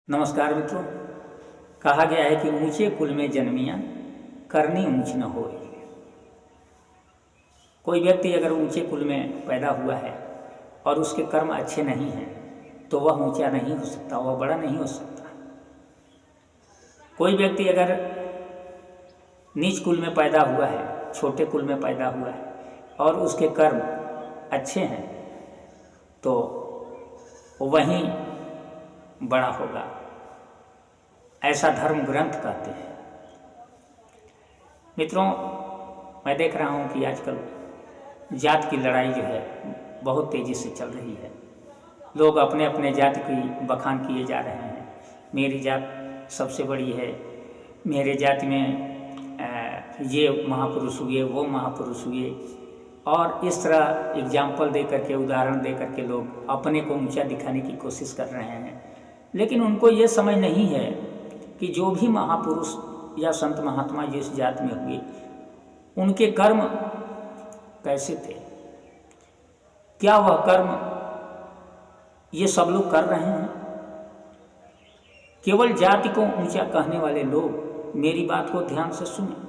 नमस्कार मित्रों। कहा गया है कि ऊंचे कुल में जन्मिया करनी ऊंच न होए। कोई व्यक्ति अगर ऊंचे कुल में पैदा हुआ है और उसके कर्म अच्छे नहीं हैं तो वह ऊंचा नहीं हो सकता, वह बड़ा नहीं हो सकता। कोई व्यक्ति अगर नीच कुल में पैदा हुआ है, छोटे कुल में पैदा हुआ है और उसके कर्म अच्छे हैं तो वहीं बड़ा होगा, ऐसा धर्म ग्रंथ कहते हैं। मित्रों, मैं देख रहा हूँ कि आजकल जात की लड़ाई जो है बहुत तेज़ी से चल रही है। लोग अपने अपने जात की बखान किए जा रहे हैं। मेरी जात सबसे बड़ी है, मेरे जात में ये महापुरुष हुए, वो महापुरुष हुए, और इस तरह एग्जाम्पल दे करके, उदाहरण दे करके लोग अपने को ऊंचा दिखाने की कोशिश कर रहे हैं। लेकिन उनको ये समझ नहीं है कि जो भी महापुरुष या संत महात्मा जिस जात में हुए उनके कर्म कैसे थे, क्या वह कर्म ये सब लोग कर रहे हैं। केवल जाति को ऊंचा कहने वाले लोग मेरी बात को ध्यान से सुने।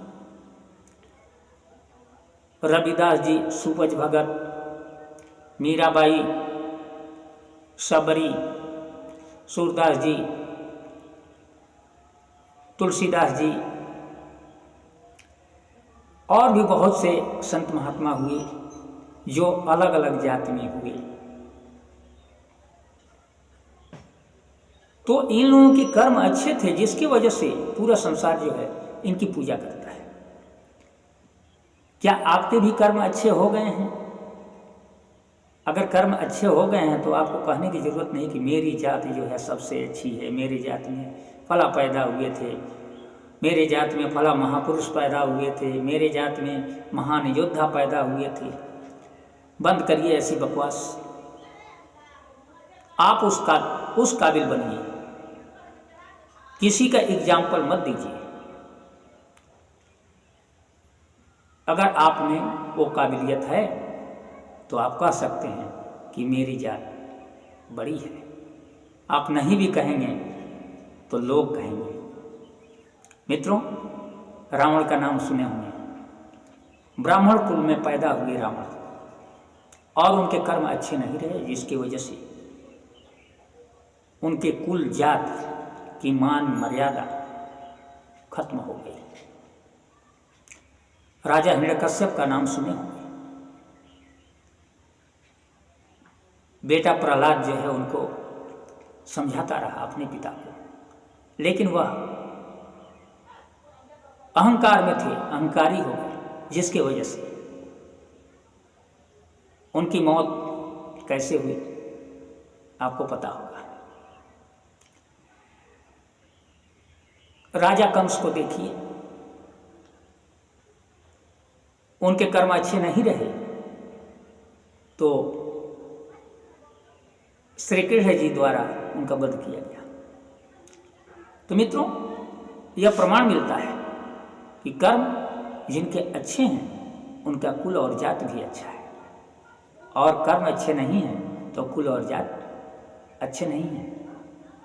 रविदास जी, सुपज भगत, मीराबाई, सबरी, सूरदास जी, तुलसीदास जी और भी बहुत से संत महात्मा हुए जो अलग अलग जाति में हुए। तो इन लोगों के कर्म अच्छे थे जिसकी वजह से पूरा संसार जो है इनकी पूजा करता है। क्या आपके भी कर्म अच्छे हो गए हैं? अगर कर्म अच्छे हो गए हैं तो आपको कहने की जरूरत नहीं कि मेरी जाति जो है सबसे अच्छी है, मेरी जाति में फला पैदा हुए थे, मेरे जात में फला महापुरुष पैदा हुए थे, मेरे जात में महान योद्धा पैदा हुए थे। बंद करिए ऐसी बकवास। आप उस काबिल बनिए, किसी का एग्जाम्पल मत दीजिए। अगर आप में वो काबिलियत है तो आप कह सकते हैं कि मेरी जात बड़ी है। आप नहीं भी कहेंगे तो लोग कहेंगे। मित्रों, रावण का नाम सुने होंगे। ब्राह्मण कुल में पैदा हुए रावण, और उनके कर्म अच्छे नहीं रहे जिसकी वजह से उनके कुल जात की मान मर्यादा खत्म हो गई। राजा हिरण्यकश्यप का नाम सुने होंगे। बेटा प्रहलाद जो है उनको समझाता रहा अपने पिता को, लेकिन वह अहंकार में थे, अहंकारी हो गए, जिसकी वजह से उनकी मौत कैसे हुई आपको पता होगा। राजा कंस को देखिए, उनके कर्म अच्छे नहीं रहे तो श्री कृष्ण जी द्वारा उनका वध किया गया। तो मित्रों, यह प्रमाण मिलता है कि कर्म जिनके अच्छे हैं उनका कुल और जात भी अच्छा है, और कर्म अच्छे नहीं हैं तो कुल और जात अच्छे नहीं हैं।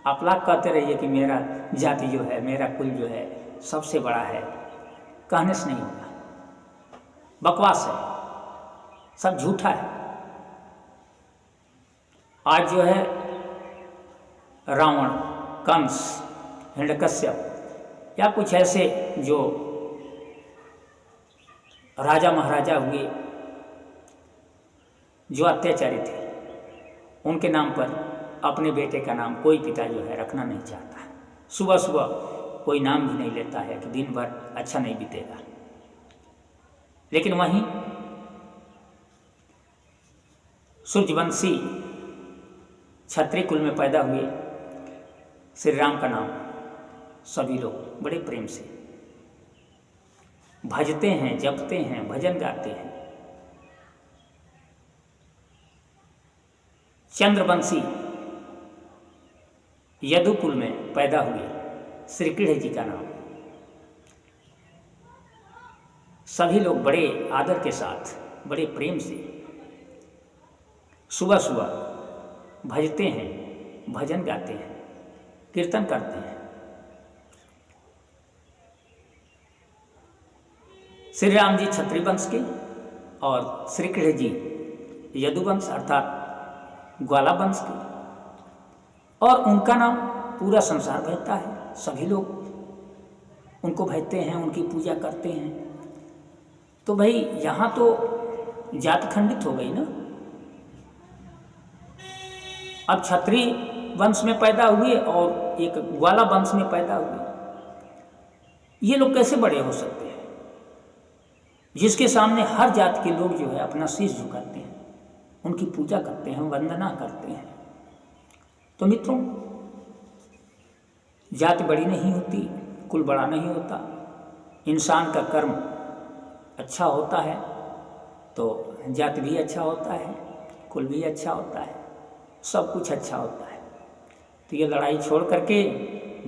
आप लाख कहते रहिए कि मेरा जाति जो है, मेरा कुल जो है सबसे बड़ा है, कहने से नहीं होगा। बकवास है, सब झूठा है। आज जो है रावण, कंस, हिरण्यकश्यप या कुछ ऐसे जो राजा महाराजा हुए जो अत्याचारी थे, उनके नाम पर अपने बेटे का नाम कोई पिता जो है रखना नहीं चाहता है। सुबह सुबह कोई नाम भी नहीं लेता है कि दिन भर अच्छा नहीं बीतेगा। लेकिन वहीं सूर्यवंशी क्षत्रिय कुल में पैदा हुए श्री राम का नाम सभी लोग बड़े प्रेम से भजते हैं, जपते हैं, भजन गाते हैं। चंद्रवंशी यदु कुल में पैदा हुए श्री कृष्ण जी का नाम सभी लोग बड़े आदर के साथ, बड़े प्रेम से सुबह सुबह भजते हैं, भजन गाते हैं। कीर्तन करते हैं। श्री राम जी क्षत्रिय वंश के और श्री कृष्ण जी यदुवंश अर्थात ग्वाला वंश के, और उनका नाम पूरा संसार भजता है। सभी लोग उनको भजते हैं, उनकी पूजा करते हैं। तो भाई यहाँ तो जात खंडित हो गई ना। अब क्षत्रिय वंश में पैदा हुए और एक ग्वाला वंश में पैदा हुए, ये लोग कैसे बड़े हो सकते हैं, जिसके सामने हर जात के लोग जो है अपना शीश झुकाते हैं, उनकी पूजा करते हैं, वंदना करते हैं। तो मित्रों, जात बड़ी नहीं होती, कुल बड़ा नहीं होता। इंसान का कर्म अच्छा होता है तो जात भी अच्छा होता है, कुल भी अच्छा होता है, सब कुछ अच्छा होता है। तो ये लड़ाई छोड़ करके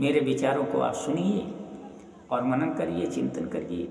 मेरे विचारों को आप सुनिए और मनन करिए, चिंतन करिए।